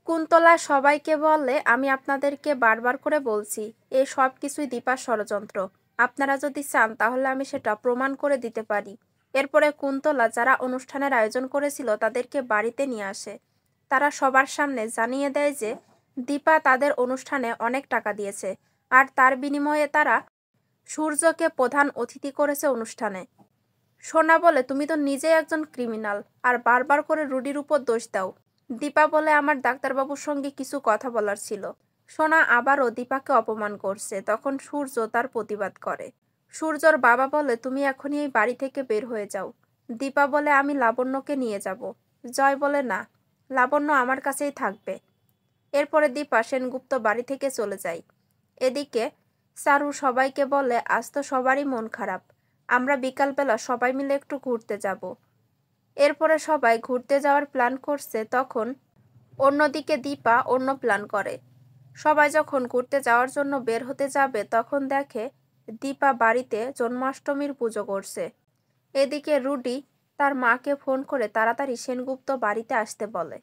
কুন্তলা সবাইকে বলে, আমি আপনাদেরকে বারবার করে বলছি, এই সব কিছুই দীপার ষড়যন্ত্র। আপনারা যদি চান তাহলে আমি সেটা প্রমাণ করে দিতে পারি। এরপরে কুন্তলা যারা অনুষ্ঠানের আয়োজন করেছিল তাদেরকে বাড়িতে নিয়ে আসে। তারা সবার সামনে জানিয়ে দেয় যে দীপা তাদের অনুষ্ঠানে অনেক টাকা দিয়েছে, আর তার বিনিময়ে তারা সূর্যকে প্রধান অতিথি করেছে অনুষ্ঠানে। সোনা বলে, তুমি তো নিজেই একজন ক্রিমিনাল, আর বারবার করে রুডির উপর দোষ দাও। দীপা বলে, আমার ডাক্তারবাবুর সঙ্গে কিছু কথা বলার ছিল। সোনা আবারও দীপাকে অপমান করছে। তখন সূর্য তার প্রতিবাদ করে। সূর্যর বাবা বলে, তুমি এখনই এই বাড়ি থেকে বের হয়ে যাও। দীপা বলে, আমি লাবণ্যকে নিয়ে যাব। জয় বলে, না, লাবণ্য আমার কাছেই থাকবে। এরপরে দীপা সেনগুপ্ত বাড়ি থেকে চলে যায়। এদিকে চারু সবাইকে বলে, আজ তো সবারই মন খারাপ, আমরা বিকালবেলা সবাই মিলে একটু ঘুরতে যাব। এরপরে সবাই ঘুরতে যাওয়ার প্ল্যান করছে। তখন অন্যদিকে দীপা অন্য প্ল্যান করে। সবাই যখন ঘুরতে যাওয়ার জন্য বের হতে যাবে তখন দেখে দীপা বাড়িতে জন্মাষ্টমীর পুজো করছে। এদিকে রুডি তার মাকে ফোন করে তাড়াতাড়ি সেনগুপ্ত বাড়িতে আসতে বলে।